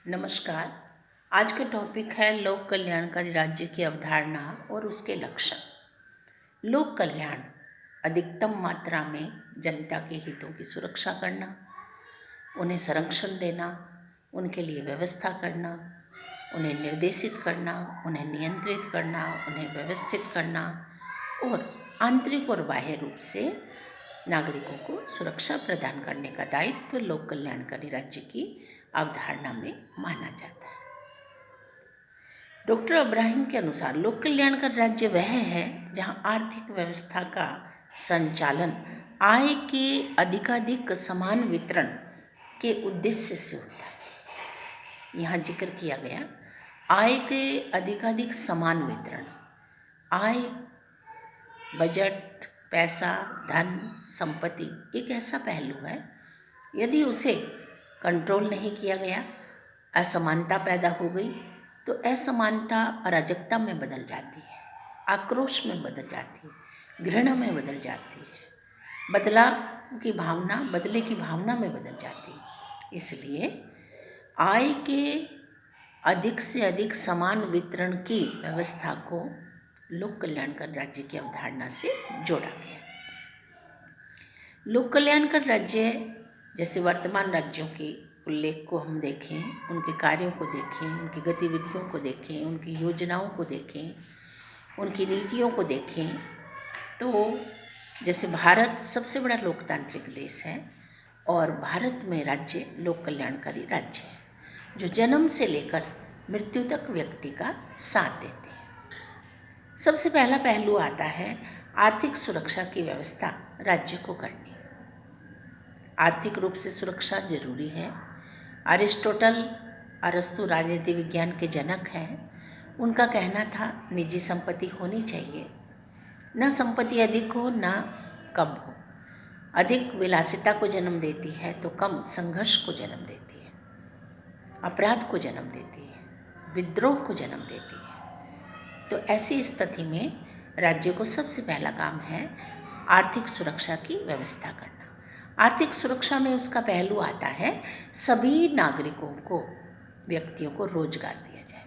नमस्कार। आज का टॉपिक है लोक कल्याणकारी राज्य की अवधारणा और उसके लक्षण। लोक कल्याण अधिकतम मात्रा में जनता के हितों की सुरक्षा करना, उन्हें संरक्षण देना, उनके लिए व्यवस्था करना, उन्हें निर्देशित करना, उन्हें नियंत्रित करना, उन्हें व्यवस्थित करना और आंतरिक और बाह्य रूप से नागरिकों को सुरक्षा प्रदान करने का दायित्व लोक कल्याणकारी राज्य की अवधारणा में माना जाता है। डॉक्टर अब्राहिम के अनुसार लोक कल्याणकारी राज्य वह है जहां आर्थिक व्यवस्था का संचालन आय के अधिकाधिक समान वितरण के उद्देश्य से होता है। यहाँ जिक्र किया गया आय के अधिकाधिक समान वितरण। आय, बजट, पैसा, धन, संपत्ति एक ऐसा पहलू है, यदि उसे कंट्रोल नहीं किया गया, असमानता पैदा हो गई तो असमानता अराजकता में बदल जाती है, आक्रोश में बदल जाती है, घृणा में बदल जाती है, बदले की भावना में बदल जाती है। इसलिए आय के अधिक से अधिक समान वितरण की व्यवस्था को लोक कल्याणकारी राज्य की अवधारणा से जोड़ा गया। लोक कल्याणकारी राज्य जैसे वर्तमान राज्यों के उल्लेख को हम देखें, उनके कार्यों को देखें, उनकी गतिविधियों को देखें, उनकी योजनाओं को देखें, उनकी नीतियों को देखें, तो जैसे भारत सबसे बड़ा लोकतांत्रिक देश है और भारत में राज्य लोक कल्याणकारी राज्य है जो जन्म से लेकर मृत्यु तक व्यक्ति का साथ देते हैं। सबसे पहला पहलू आता है आर्थिक सुरक्षा की व्यवस्था राज्य को करनी। आर्थिक रूप से सुरक्षा जरूरी है। अरस्तु राजनीति विज्ञान के जनक हैं। उनका कहना था निजी संपत्ति होनी चाहिए, न संपत्ति अधिक हो न कम हो। अधिक विलासिता को जन्म देती है तो कम संघर्ष को जन्म देती है, अपराध को जन्म देती है, विद्रोह को जन्म देती है। तो ऐसी स्थिति में राज्य को सबसे पहला काम है आर्थिक सुरक्षा की व्यवस्था करना। आर्थिक सुरक्षा में उसका पहलू आता है सभी नागरिकों को, व्यक्तियों को रोजगार दिया जाए।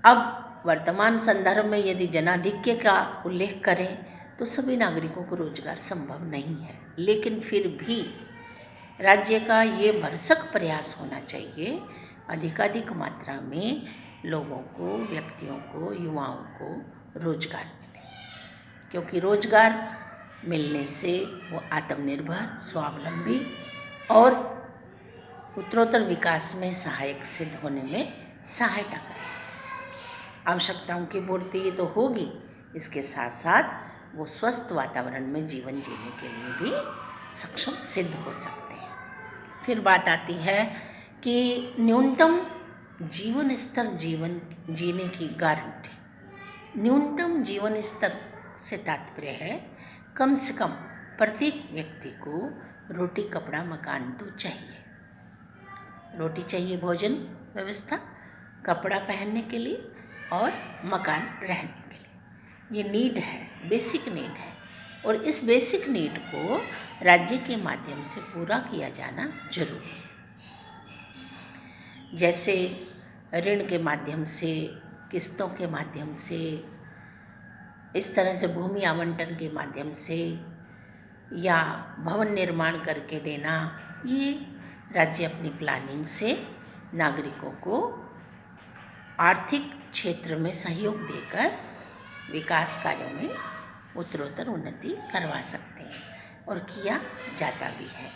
अब वर्तमान संदर्भ में यदि जनाधिक्य का उल्लेख करें तो सभी नागरिकों को रोजगार संभव नहीं है, लेकिन फिर भी राज्य का ये भरसक प्रयास होना चाहिए अधिकाधिक मात्रा में लोगों को, व्यक्तियों को, युवाओं को रोजगार मिले, क्योंकि रोजगार मिलने से वो आत्मनिर्भर, स्वावलंबी और उत्तरोत्तर विकास में सहायक सिद्ध होने में सहायता करेगा। आवश्यकताओं की पूर्ति तो होगी, इसके साथ साथ वो स्वस्थ वातावरण में जीवन जीने के लिए भी सक्षम सिद्ध हो सकते हैं। फिर बात आती है कि न्यूनतम जीवन स्तर जीने की गारंटी। न्यूनतम जीवन स्तर से तात्पर्य है कम से कम प्रत्येक व्यक्ति को रोटी, कपड़ा, मकान तो चाहिए। रोटी चाहिए भोजन व्यवस्था, कपड़ा पहनने के लिए और मकान रहने के लिए। ये नीड है, बेसिक नीड है और इस बेसिक नीड को राज्य के माध्यम से पूरा किया जाना जरूरी है। जैसे ऋण के माध्यम से, किस्तों के माध्यम से, इस तरह से भूमि आवंटन के माध्यम से या भवन निर्माण करके देना, ये राज्य अपनी प्लानिंग से नागरिकों को आर्थिक क्षेत्र में सहयोग देकर विकास कार्यों में उत्तरोत्तर उन्नति करवा सकते हैं और किया जाता भी है।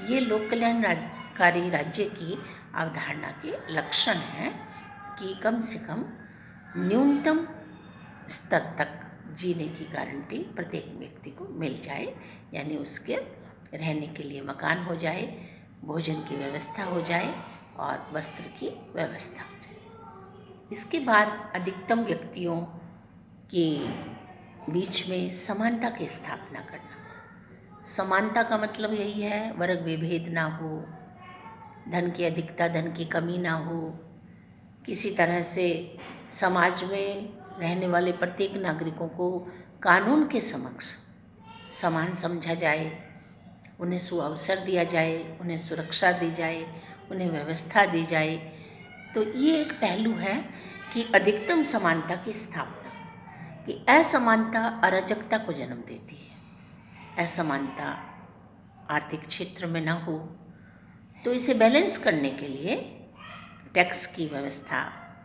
ये लोक कल्याणकारी राज्य की अवधारणा के लक्षण हैं कि कम से कम न्यूनतम स्तर तक जीने की गारंटी प्रत्येक व्यक्ति को मिल जाए, यानी उसके रहने के लिए मकान हो जाए, भोजन की व्यवस्था हो जाए और वस्त्र की व्यवस्था हो जाए। इसके बाद अधिकतम व्यक्तियों के बीच में समानता की स्थापना करना। समानता का मतलब यही है वर्ग विभेद ना हो, धन की अधिकता, धन की कमी ना हो, किसी तरह से समाज में रहने वाले प्रत्येक नागरिकों को कानून के समक्ष समान समझा जाए, उन्हें सुअवसर दिया जाए, उन्हें सुरक्षा दी जाए, उन्हें व्यवस्था दी जाए। तो ये एक पहलू है कि अधिकतम समानता की स्थापना, कि असमानता अराजकता को जन्म देती है। असमानता आर्थिक क्षेत्र में ना हो, तो इसे बैलेंस करने के लिए टैक्स की व्यवस्था,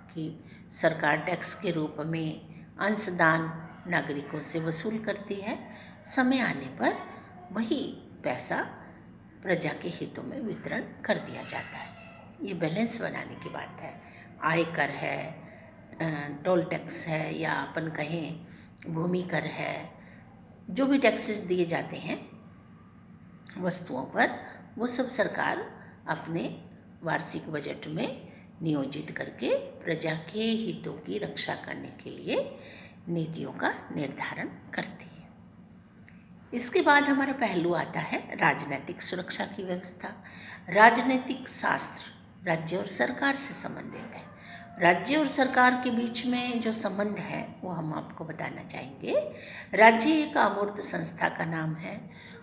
कि सरकार टैक्स के रूप में अंशदान नागरिकों से वसूल करती है। समय आने पर वही पैसा प्रजा के हितों में वितरण कर दिया जाता है। ये बैलेंस बनाने की बात है। आयकर है, टोल टैक्स है, या अपन कहें भूमि कर है, जो भी टैक्सेस दिए जाते हैं वस्तुओं पर, वो सब सरकार अपने वार्षिक बजट में नियोजित करके प्रजा के हितों की रक्षा करने के लिए नीतियों का निर्धारण करती है। इसके बाद हमारा पहलू आता है राजनीतिक सुरक्षा की व्यवस्था। राजनीतिक शास्त्र राज्य और सरकार से संबंधित है। राज्य और सरकार के बीच में जो संबंध है वो हम आपको बताना चाहेंगे। राज्य एक अमूर्त संस्था का नाम है,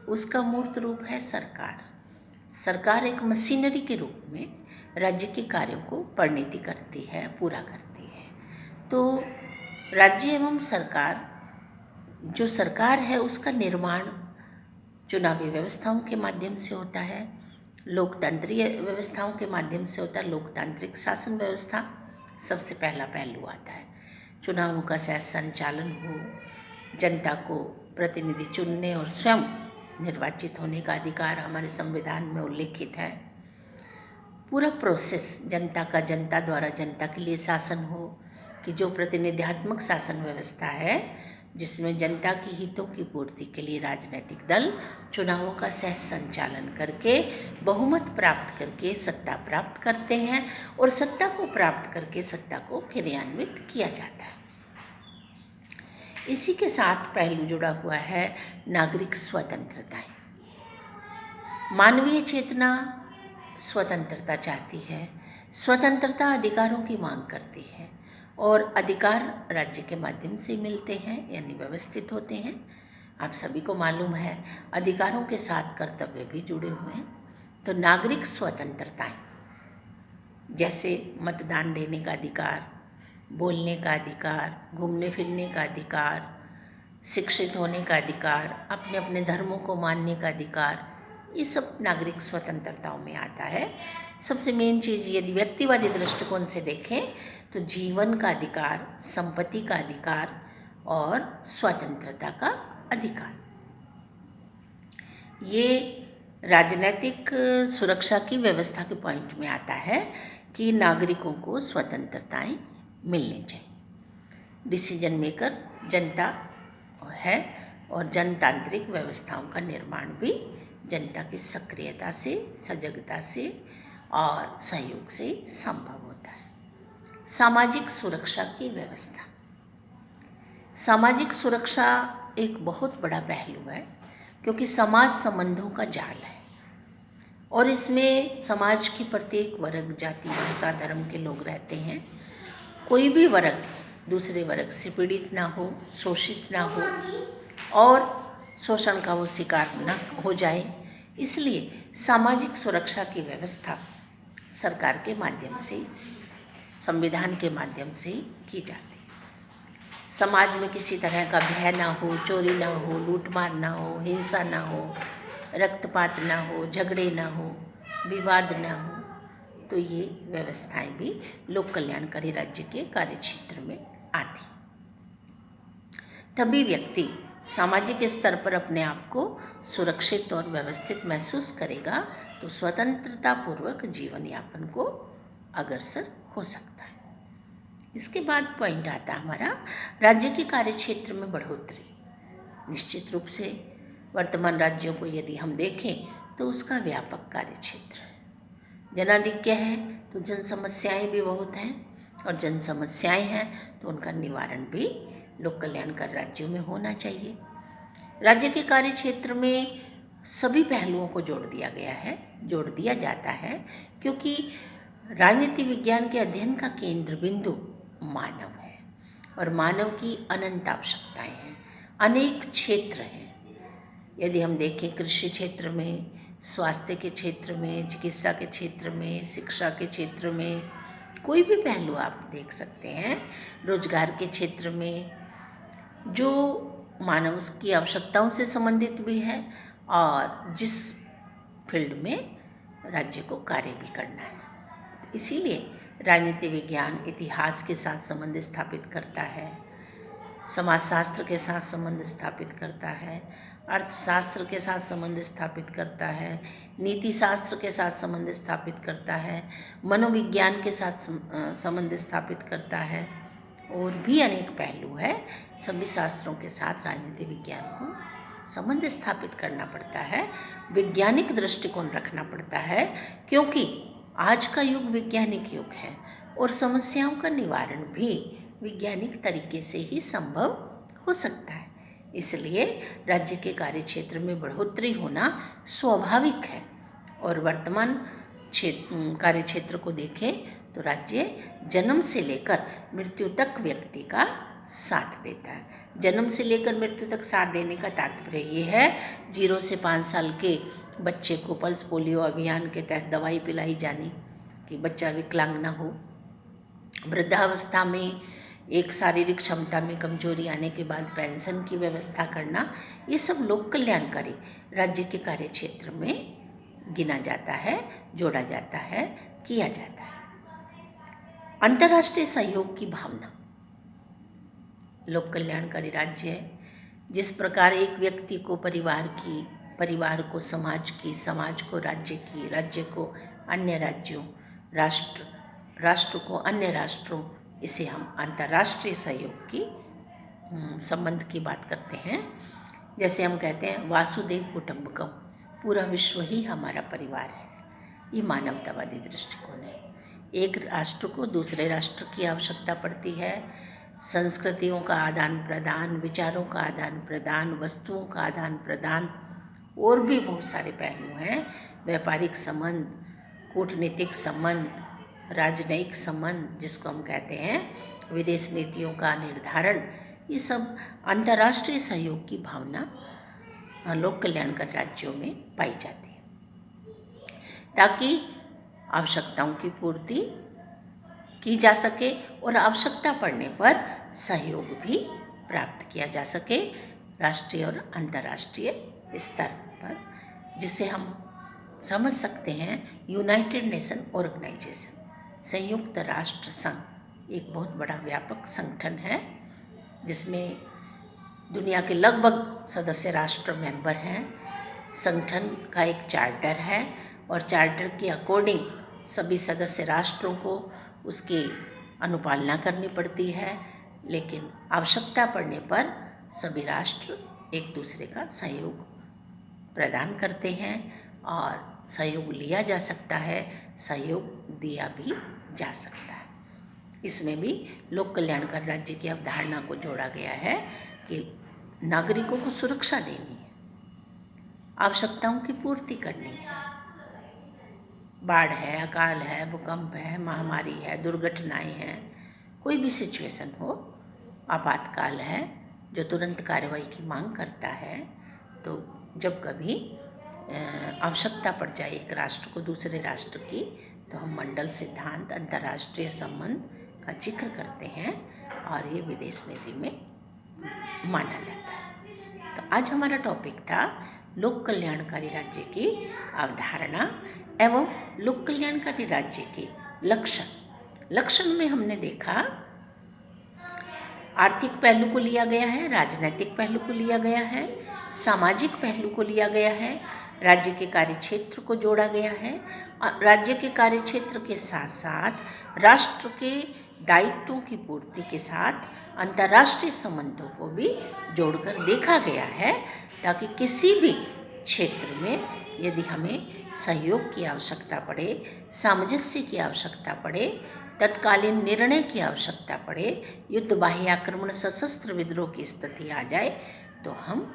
उसका मूर्त रूप है सरकार। सरकार एक मशीनरी के रूप में राज्य के कार्यों को परिणति करती है, पूरा करती है। तो राज्य एवं सरकार, जो सरकार है उसका निर्माण चुनावी व्यवस्थाओं के माध्यम से होता है, लोकतंत्रीय व्यवस्थाओं के माध्यम से होता है। लोकतांत्रिक शासन व्यवस्था सबसे पहला पहलू आता है। चुनावों का सहज संचालन हो, जनता को प्रतिनिधि चुनने और स्वयं निर्वाचित होने का अधिकार हमारे संविधान में उल्लिखित है। पूरा प्रोसेस जनता का, जनता द्वारा जनता के लिए शासन हो, कि जो प्रतिनिध्यात्मक शासन व्यवस्था है जिसमें जनता की हितों की पूर्ति के लिए राजनीतिक दल चुनावों का सहज संचालन करके बहुमत प्राप्त करके सत्ता प्राप्त करते हैं, और सत्ता को प्राप्त करके सत्ता को क्रियान्वित किया जाता है। इसी के साथ पहलू जुड़ा हुआ है नागरिक स्वतंत्रताएं। मानवीय चेतना स्वतंत्रता चाहती है, स्वतंत्रता अधिकारों की मांग करती है, और अधिकार राज्य के माध्यम से मिलते हैं, यानी व्यवस्थित होते हैं। आप सभी को मालूम है अधिकारों के साथ कर्तव्य भी जुड़े हुए हैं। तो नागरिक स्वतंत्रताएं, जैसे मतदान देने का अधिकार, बोलने का अधिकार, घूमने फिरने का अधिकार, शिक्षित होने का अधिकार, अपने अपने धर्मों को मानने का अधिकार, ये सब नागरिक स्वतंत्रताओं में आता है। सबसे मेन चीज़, यदि व्यक्तिवादी दृष्टिकोण से देखें तो जीवन का अधिकार, संपत्ति का अधिकार और स्वतंत्रता का अधिकार। ये राजनीतिक सुरक्षा की व्यवस्था के पॉइंट में आता है कि नागरिकों को स्वतंत्रताएं मिलनी चाहिए। डिसीजन मेकर जनता है, और जनतांत्रिक व्यवस्थाओं का निर्माण भी जनता की सक्रियता से, सजगता से और सहयोग से संभव होता है। सामाजिक सुरक्षा की व्यवस्था। सामाजिक सुरक्षा एक बहुत बड़ा पहलू है, क्योंकि समाज संबंधों का जाल है, और इसमें समाज के प्रत्येक वर्ग, जाति, भाषा, धर्म के लोग रहते हैं। कोई भी वर्ग दूसरे वर्ग से पीड़ित ना हो, शोषित ना हो, और शोषण का वो शिकार न हो जाए। इसलिए सामाजिक सुरक्षा की व्यवस्था सरकार के माध्यम से, संविधान के माध्यम से ही की जाती है। समाज में किसी तरह का भय ना हो, चोरी ना हो, लूटमार ना हो, हिंसा ना हो, रक्तपात ना हो, झगड़े ना हो, विवाद ना हो। तो ये व्यवस्थाएं भी लोक कल्याणकारी राज्य के कार्यक्षेत्र में आती। तभी व्यक्ति सामाजिक स्तर पर अपने आप को सुरक्षित और व्यवस्थित महसूस करेगा, तो स्वतंत्रता पूर्वक जीवन यापन को अग्रसर हो सकता है। इसके बाद पॉइंट आता हमारा राज्य के कार्यक्षेत्र में बढ़ोतरी। निश्चित रूप से वर्तमान राज्यों को यदि हम देखें तो उसका व्यापक कार्यक्षेत्र है। जनाधिक्य है तो जन समस्याएं भी बहुत हैं, और जन समस्याएं हैं तो उनका निवारण भी लोक कल्याणकारी राज्यों में होना चाहिए। राज्य के कार्यक्षेत्र में सभी पहलुओं को जोड़ दिया जाता है, क्योंकि राजनीति विज्ञान के अध्ययन का केंद्र बिंदु मानव है, और मानव की अनंत आवश्यकताएं हैं, अनेक क्षेत्र हैं। यदि हम देखें कृषि क्षेत्र में, स्वास्थ्य के क्षेत्र में, चिकित्सा के क्षेत्र में, शिक्षा के क्षेत्र में, कोई भी पहलू आप देख सकते हैं, रोजगार के क्षेत्र में, जो मानव की आवश्यकताओं से संबंधित भी है और जिस फील्ड में राज्य को कार्य भी करना है। इसीलिए राजनीति विज्ञान इतिहास के साथ संबंध स्थापित करता है, समाजशास्त्र के साथ संबंध स्थापित करता है, अर्थशास्त्र के साथ संबंध स्थापित करता है, नीति शास्त्र के साथ संबंध स्थापित करता है, मनोविज्ञान के साथ संबंध स्थापित करता है, और भी अनेक पहलू है। सभी शास्त्रों के साथ राजनीति विज्ञान को संबंध स्थापित करना पड़ता है, वैज्ञानिक दृष्टिकोण रखना पड़ता है, क्योंकि आज का युग वैज्ञानिक युग है और समस्याओं का निवारण भी वैज्ञानिक तरीके से ही संभव हो सकता है। इसलिए राज्य के कार्य क्षेत्र में बढ़ोतरी होना स्वाभाविक है। और वर्तमान कार्य क्षेत्र को देखें तो राज्य जन्म से लेकर मृत्यु तक व्यक्ति का साथ देता है। जन्म से लेकर मृत्यु तक साथ देने का तात्पर्य ये है, 0 से 5 साल के बच्चे को पल्स पोलियो अभियान के तहत दवाई पिलाई जानी कि बच्चा विकलांग न हो। वृद्धावस्था में एक शारीरिक क्षमता में कमजोरी आने के बाद पेंशन की व्यवस्था करना, ये सब लोक कल्याणकारी राज्य के कार्य क्षेत्र में गिना जाता है, जोड़ा जाता है, किया जाता है। अंतर्राष्ट्रीय सहयोग की भावना, लोक कल्याणकारी राज्य जिस प्रकार एक व्यक्ति को परिवार की, परिवार को समाज की, समाज को राज्य की, राज्य को अन्य राज्यों, राष्ट्र को अन्य राष्ट्रों, इसे हम अंतर्राष्ट्रीय सहयोग की संबंध की बात करते हैं। जैसे हम कहते हैं वासुदेव कुटुंबकम, पूरा विश्व ही हमारा परिवार है। ये मानवतावादी दृष्टिकोण है। एक राष्ट्र को दूसरे राष्ट्र की आवश्यकता पड़ती है, संस्कृतियों का आदान प्रदान, विचारों का आदान प्रदान, वस्तुओं का आदान प्रदान, और भी बहुत सारे पहलू हैं। व्यापारिक संबंध, कूटनीतिक संबंध, राजनयिक संबंध जिसको हम कहते हैं, विदेश नीतियों का निर्धारण, ये सब अंतर्राष्ट्रीय सहयोग की भावना लोक कल्याणकारी राज्यों में पाई जाती है, ताकि आवश्यकताओं की पूर्ति की जा सके और आवश्यकता पड़ने पर सहयोग भी प्राप्त किया जा सके राष्ट्रीय और अंतर्राष्ट्रीय स्तर पर, जिसे हम समझ सकते हैं यूनाइटेड नेशन ऑर्गेनाइजेशन, संयुक्त राष्ट्र संघ एक बहुत बड़ा व्यापक संगठन है जिसमें दुनिया के लगभग सदस्य राष्ट्र मेंबर हैं। संगठन का एक चार्टर है और चार्टर के अकॉर्डिंग सभी सदस्य राष्ट्रों को उसकी अनुपालना करनी पड़ती है, लेकिन आवश्यकता पड़ने पर सभी राष्ट्र एक दूसरे का सहयोग प्रदान करते हैं और सहयोग लिया जा सकता है, सहयोग दिया भी जा सकता है। इसमें भी लोक कल्याणकारी राज्य की अवधारणा को जोड़ा गया है कि नागरिकों को सुरक्षा देनी है, आवश्यकताओं की पूर्ति करनी है। बाढ़ है, अकाल है, भूकंप है, महामारी है, दुर्घटनाएं हैं, कोई भी सिचुएशन हो, आपातकाल है जो तुरंत कार्रवाई की मांग करता है, तो जब कभी आवश्यकता पड़ जाए एक राष्ट्र को दूसरे राष्ट्र की, तो हम मंडल सिद्धांत, अंतर्राष्ट्रीय संबंध का जिक्र करते हैं और ये विदेश नीति में माना जाता है। तो आज हमारा टॉपिक था लोक कल्याणकारी राज्य की अवधारणा एवं लोक कल्याणकारी राज्य के लक्षण। लक्षण में हमने देखा आर्थिक पहलू को लिया गया है, राजनीतिक पहलू को लिया गया है, सामाजिक पहलू को लिया गया है, राज्य के कार्य क्षेत्र को जोड़ा गया है, राज्य के कार्य क्षेत्र के साथ साथ राष्ट्र के दायित्वों की पूर्ति के साथ अंतर्राष्ट्रीय संबंधों को भी जोड़कर देखा गया है, ताकि किसी भी क्षेत्र में यदि हमें सहयोग की आवश्यकता पड़े, सामंजस्य की आवश्यकता पड़े, तत्कालीन निर्णय की आवश्यकता पड़े, युद्ध, बाह्य आक्रमण, सशस्त्र विद्रोह की स्थिति आ जाए, तो हम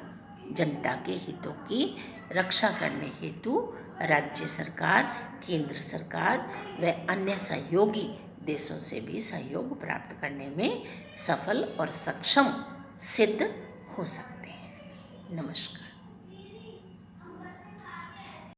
जनता के हितों की रक्षा करने हेतु राज्य सरकार, केंद्र सरकार व अन्य सहयोगी देशों से भी सहयोग प्राप्त करने में सफल और सक्षम सिद्ध हो सकते हैं। नमस्कार।